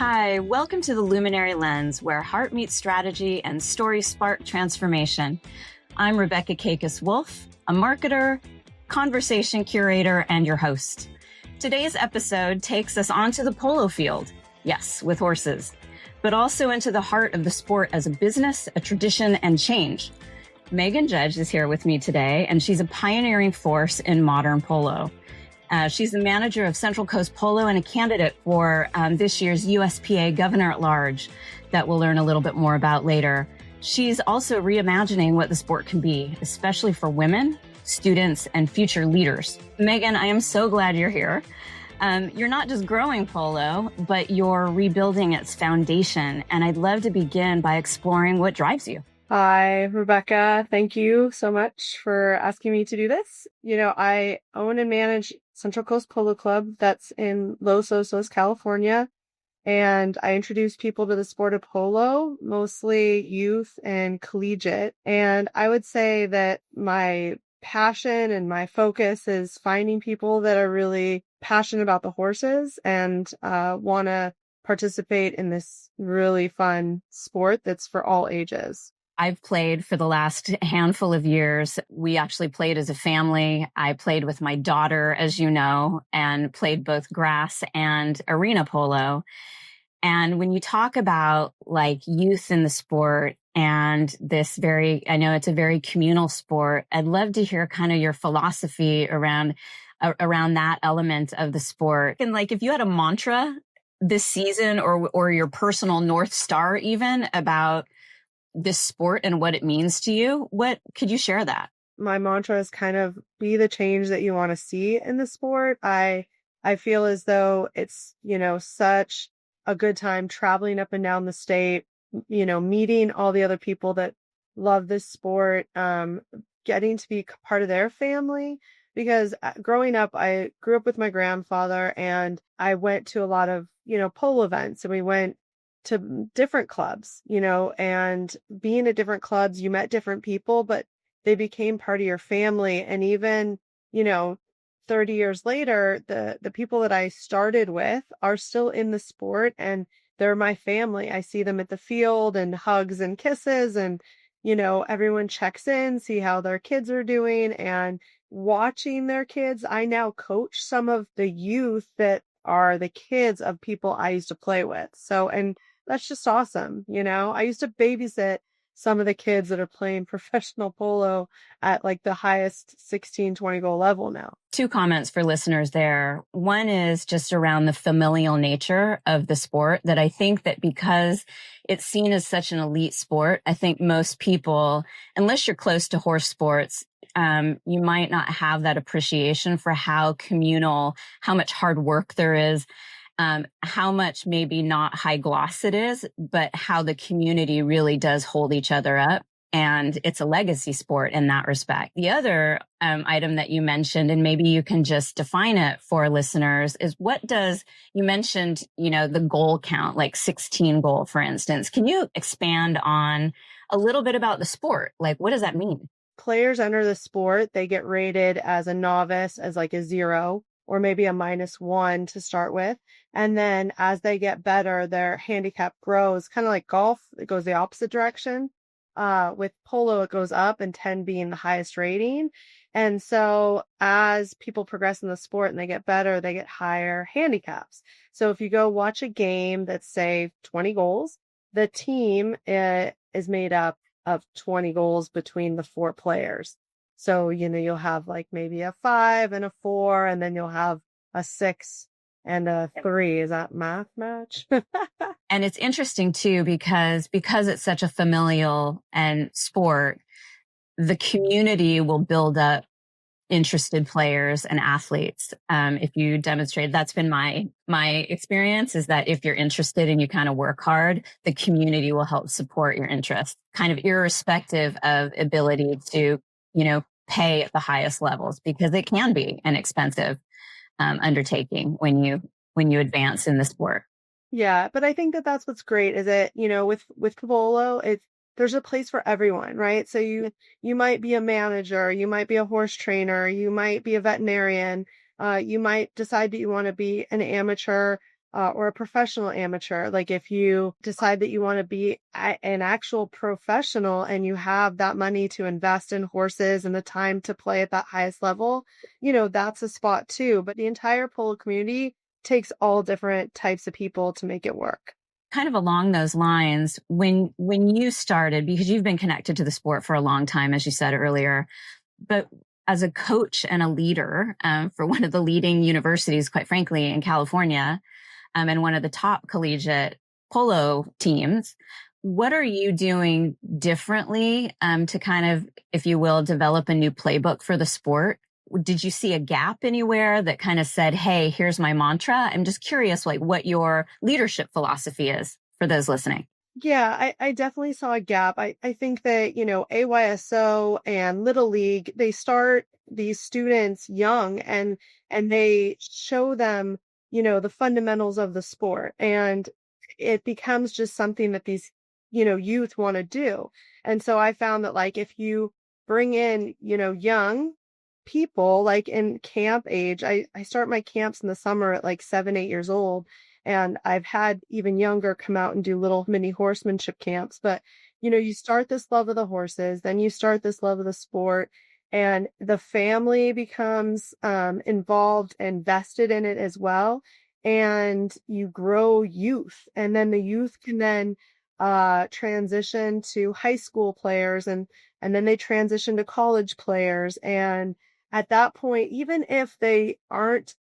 Hi, welcome to the Luminary Lens, where heart meets strategy and stories spark transformation. I'm Rebecca Kaykas-Wolff, a marketer, conversation curator, and your host. Today's episode takes us onto the polo field, yes, with horses, but also into the heart of the sport as a business, a tradition, and change. Megan Judge is here with me today, and she's a pioneering force in modern polo. She's the manager of Central Coast Polo and a candidate for this year's USPA Governor-at-Large that we'll learn a little bit more about later. She's also reimagining what the sport can be, especially for women, students, and future leaders. Megan, I am so glad you're here. You're not just growing polo, but you're rebuilding its foundation. And I'd love to begin by exploring what drives you. Hi, Rebecca. Thank you so much for asking me to do this. I own and manage Central Coast Polo Club that's in Los Osos, California. And I introduce people to the sport of polo, mostly youth and collegiate. And I would say that my passion and my focus is finding people that are really passionate about the horses and want to participate in this really fun sport that's for all ages. I've played for the last handful of years. We actually played as a family. I played with my daughter, as you know, and played both grass and arena polo. And when you talk about like youth in the sport and I know it's a very communal sport. I'd love to hear kind of your philosophy around that element of the sport. And like, if you had a mantra this season or your personal North Star even about this sport and what it means to you, what could you share that? My mantra is kind of be the change that you want to see in the sport. I feel as though it's, such a good time traveling up and down the state, meeting all the other people that love this sport, getting to be part of their family. Because growing up, I grew up with my grandfather and I went to a lot of, polo events, and we went to different clubs, and being at different clubs, you met different people, but they became part of your family. And even, 30 years later, the people that I started with are still in the sport and they're my family. I see them at the field and hugs and kisses and, everyone checks in, see how their kids are doing, and watching their kids. I now coach some of the youth that are the kids of people I used to play with. And that's just awesome. I used to babysit some of the kids that are playing professional polo at like the highest 16, 20 goal level now. Two comments for listeners there. One is just around the familial nature of the sport, that I think that because it's seen as such an elite sport, I think most people, unless you're close to horse sports, you might not have that appreciation for how communal, how much hard work there is. How much maybe not high gloss it is, but how the community really does hold each other up. And it's a legacy sport in that respect. The other item that you mentioned, and maybe you can just define it for listeners, is you mentioned, the goal count, like 16 goal, for instance. Can you expand on a little bit about the sport? Like, what does that mean? Players enter the sport, they get rated as a novice, as like a 0. Or maybe a -1 to start with. And then as they get better, their handicap grows, kind of like golf. It goes the opposite direction. With polo, it goes up, and 10 being the highest rating. And so as people progress in the sport and they get better, they get higher handicaps. So if you go watch a game that's, say, 20 goals, the team is made up of 20 goals between the 4 players. So, you'll have like maybe a 5 and a 4, and then you'll have a 6 and a 3. Is that math match? And it's interesting too, because it's such a familial and sport, the community will build up interested players and athletes. If you demonstrate, that's been my experience, is that if you're interested and you kind of work hard, the community will help support your interest, kind of irrespective of ability to, pay at the highest levels, because it can be an expensive undertaking when you advance in the sport. Yeah, but I think that that's what's great is that, with polo, there's a place for everyone, right? So you might be a manager, you might be a horse trainer, you might be a veterinarian, you might decide that you want to be an amateur or a professional amateur. Like if you decide that you want to be an actual professional and you have that money to invest in horses and the time to play at that highest level, that's a spot too. But the entire polo community takes all different types of people to make it work. Kind of along those lines, when you started, because you've been connected to the sport for a long time, as you said earlier, but as a coach and a leader for one of the leading universities, quite frankly, in California, and one of the top collegiate polo teams, what are you doing differently to kind of, if you will, develop a new playbook for the sport? Did you see a gap anywhere that kind of said, hey, here's my mantra? I'm just curious, like what your leadership philosophy is for those listening. Yeah, I definitely saw a gap. I think that, AYSO and Little League, they start these students young and they show them, the fundamentals of the sport. And it becomes just something that these, youth want to do. And so I found that like if you bring in, young people like in camp age, I start my camps in the summer at like 7, 8 years old. And I've had even younger come out and do little mini horsemanship camps. But, you start this love of the horses, then you start this love of the sport, and the family becomes involved and vested in it as well. And you grow youth, and then the youth can then transition to high school players, and then they transition to college players. And at that point, even if they aren't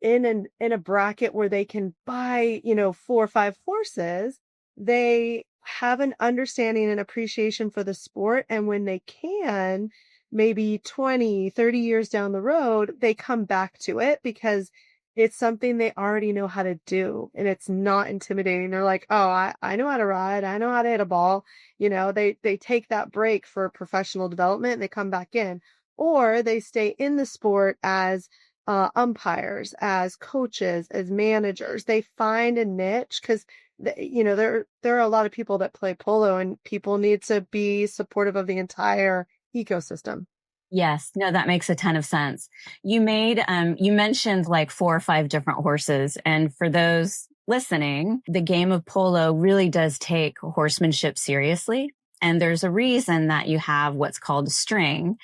in a bracket where they can buy, 4 or 5 horses, they have an understanding and appreciation for the sport. And when they can, maybe 20, 30 years down the road, they come back to it because it's something they already know how to do and it's not intimidating. They're like, oh, I know how to ride. I know how to hit a ball. They take that break for professional development and they come back in, or they stay in the sport as umpires, as coaches, as managers. They find a niche because there are a lot of people that play polo and people need to be supportive of the entire ecosystem. Yes, no, that makes a ton of sense. You mentioned like 4 or 5 different horses. And for those listening, the game of polo really does take horsemanship seriously. And there's a reason that you have what's called a string.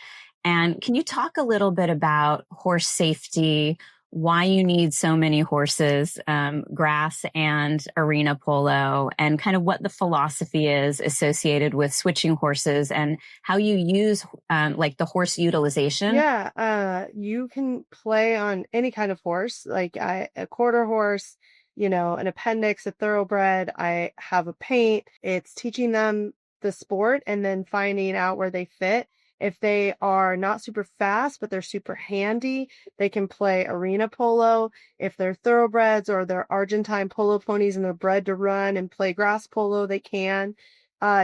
And can you talk a little bit about horse safety, why you need so many horses, grass and arena polo, and kind of what the philosophy is associated with switching horses and how you use like the horse utilization? Yeah, you can play on any kind of horse, like a quarter horse, an appendix, a thoroughbred. I have a paint. It's teaching them the sport and then finding out where they fit. If they are not super fast, but they're super handy, they can play arena polo. If they're thoroughbreds or they're Argentine polo ponies and they're bred to run and play grass polo, they can.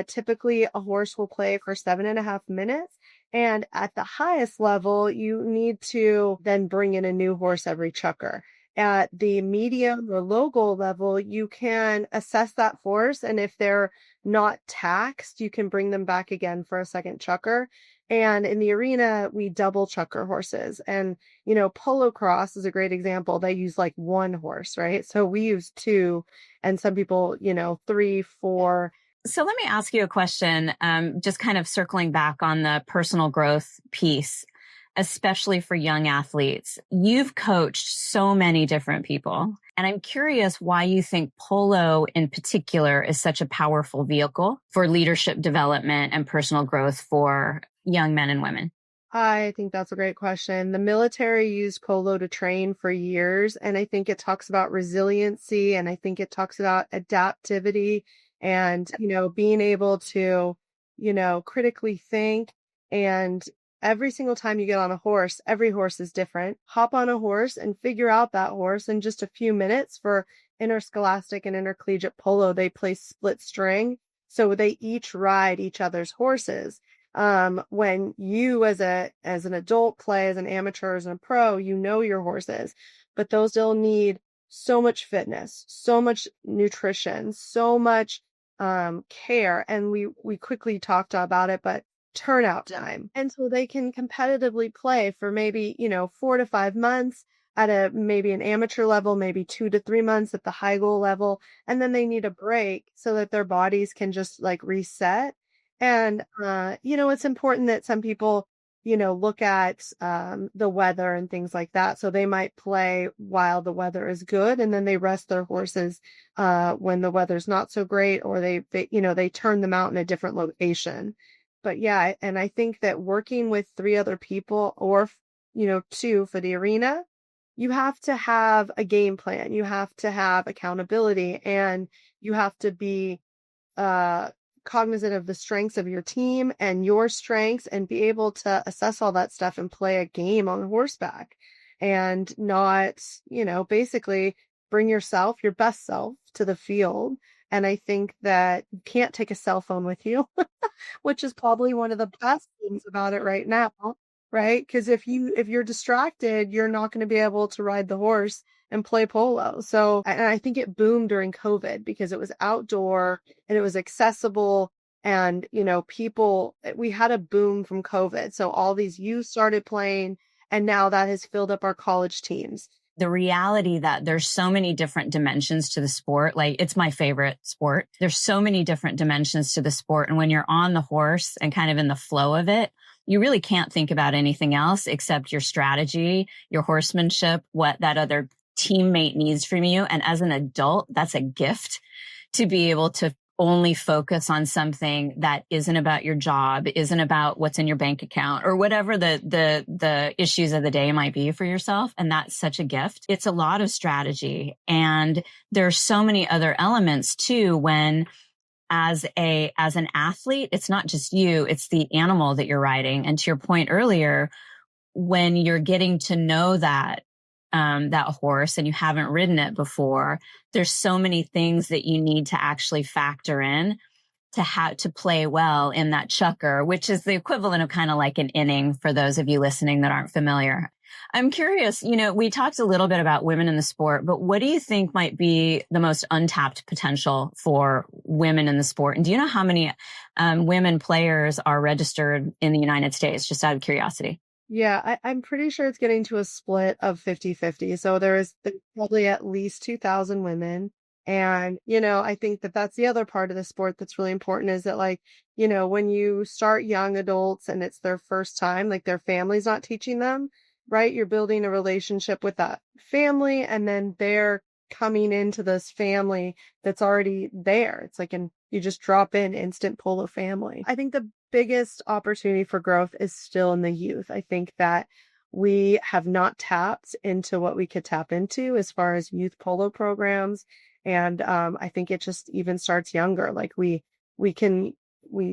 Typically, a horse will play for 7.5 minutes. And at the highest level, you need to then bring in a new horse every chukker. At the medium or low goal level, you can assess that horse. And if they're not taxed, you can bring them back again for a second chukker. And in the arena, we double chukker horses. And, polo cross is a great example. They use like one horse, right? So we use two, and some people, 3, 4. So let me ask you a question, just kind of circling back on the personal growth piece, especially for young athletes. You've coached so many different people, and I'm curious why you think polo in particular is such a powerful vehicle for leadership development and personal growth for young men and women. I think that's a great question. The military used polo to train for years, and I think it talks about resiliency, and I think it talks about adaptivity and, being able to, critically think. And every single time you get on a horse, every horse is different. Hop on a horse and figure out that horse in just a few minutes. For interscholastic and intercollegiate polo, they play split string. So they each ride each other's horses. When you as an adult play as an amateur, as a pro, your horses, but those still need so much fitness, so much nutrition, so much care. And we quickly talked about it, but turnout time. And so they can competitively play for maybe, 4 to 5 months. at a maybe an amateur level, maybe 2 to 3 months at the high goal level, and then they need a break so that their bodies can just like reset. And it's important that some people, look at the weather and things like that. So they might play while the weather is good, and then they rest their horses when the weather's not so great, or they turn them out in a different location. But yeah, and I think that working with 3 other people, or two for the arena, you have to have a game plan. You have to have accountability, and you have to be uh, cognizant of the strengths of your team and your strengths, and be able to assess all that stuff and play a game on horseback, and not, basically bring your best self to the field. And I think that you can't take a cell phone with you, which is probably one of the best things about it right now, right? Because if you're distracted, you're not going to be able to ride the horse and play polo. So, and I think it boomed during COVID because it was outdoor and it was accessible, and we had a boom from COVID. So all these youth started playing, and now that has filled up our college teams. The reality that there's so many different dimensions to the sport. Like, it's my favorite sport. There's so many different dimensions to the sport. And when you're on the horse and kind of in the flow of it, you really can't think about anything else except your strategy, your horsemanship, what that other teammate needs from you. And as an adult, that's a gift to be able to only focus on something that isn't about your job, isn't about what's in your bank account, or whatever the issues of the day might be for yourself. And that's such a gift. It's a lot of strategy. And there's so many other elements too, when as an athlete, it's not just you, it's the animal that you're riding. And to your point earlier, when you're getting to know that horse and you haven't ridden it before, there's so many things that you need to actually factor in to play well in that chukker, which is the equivalent of kind of like an inning for those of you listening that aren't familiar. I'm curious, we talked a little bit about women in the sport, but what do you think might be the most untapped potential for women in the sport? And do you know how many women players are registered in the United States, just out of curiosity? Yeah, I'm pretty sure it's getting to a split of 50-50. So there's probably at least 2,000 women. And, I think that that's the other part of the sport that's really important, is that, like, when you start young adults and it's their first time, like their family's not teaching them, right? You're building a relationship with that family, and then they're coming into this family that's already there. It's like, you just drop in instant polo family. I think the biggest opportunity for growth is still in the youth. I think that we have not tapped into what we could tap into as far as youth polo programs. And I think it just even starts younger. Like we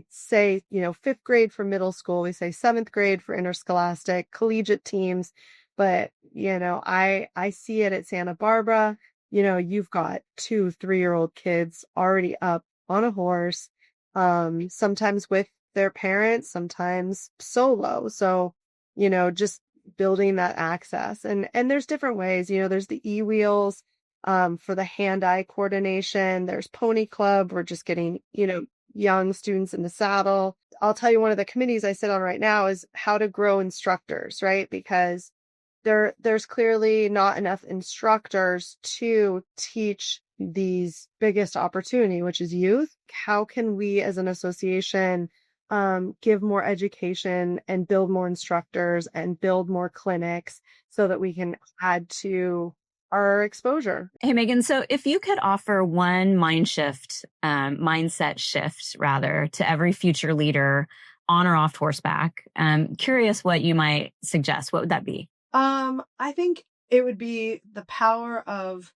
say, 5th grade for middle school, we say 7th grade for interscholastic, collegiate teams. But, I see it at Santa Barbara. You've got 2, 3-year-old kids already up on a horse, sometimes with their parents, sometimes solo. So, just building that access. And there's different ways, there's the e-wheels, for the hand-eye coordination. There's Pony Club. We're just getting, young students in the saddle. I'll tell you, one of the committees I sit on right now is how to grow instructors, right? Because there's clearly not enough instructors to teach these biggest opportunity, which is youth. How can we as an association give more education and build more instructors and build more clinics so that we can add to our exposure? Hey, Megan, so if you could offer one mindset shift rather, to every future leader on or off horseback, curious what you might suggest. What would that be? I think it would be the power of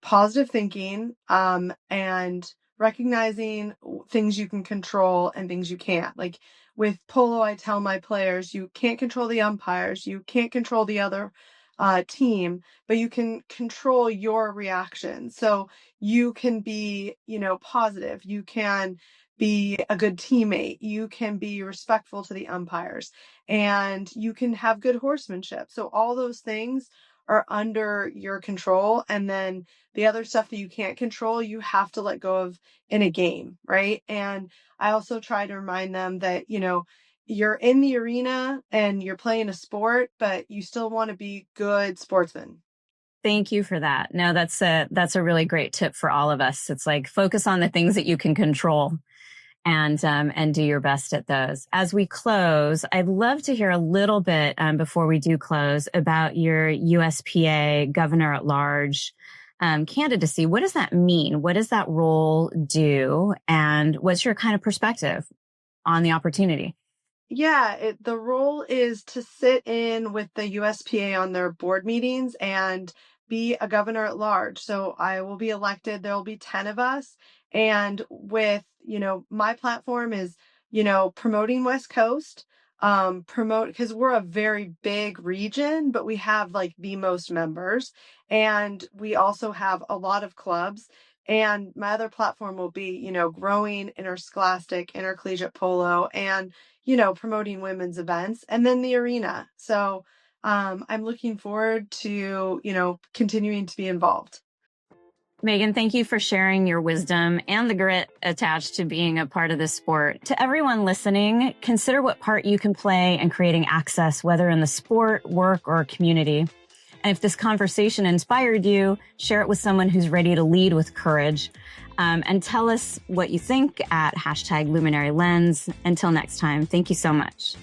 positive thinking, and recognizing things you can control and things you can't. Like with polo, I tell my players, you can't control the umpires, you can't control the other team, but you can control your reaction. So you can be, positive. You can be a good teammate. You can be respectful to the umpires, and you can have good horsemanship. So all those things are under your control. And then the other stuff that you can't control, you have to let go of in a game, right? And I also try to remind them that, you're in the arena and you're playing a sport, but you still want to be good sportsmen. Thank you for that. No, that's a really great tip for all of us. It's like focus on the things that you can control and do your best at those. As we close, I'd love to hear a little bit before we do close about your USPA Governor at Large candidacy. What does that mean? What does that role do? And what's your kind of perspective on the opportunity? Yeah, the role is to sit in with the USPA on their board meetings and be a governor at large. So I will be elected. There will be 10 of us. And with, my platform is, promoting West Coast, because we're a very big region, but we have like the most members. And we also have a lot of clubs. And my other platform will be, growing interscholastic, intercollegiate polo, and promoting women's events, and then the arena. So I'm looking forward to, continuing to be involved. Megan, thank you for sharing your wisdom and the grit attached to being a part of this sport. To everyone listening, consider what part you can play in creating access, whether in the sport, work, or community. And if this conversation inspired you, share it with someone who's ready to lead with courage. And tell us what you think at #Luminary Lens. Until next time, thank you so much.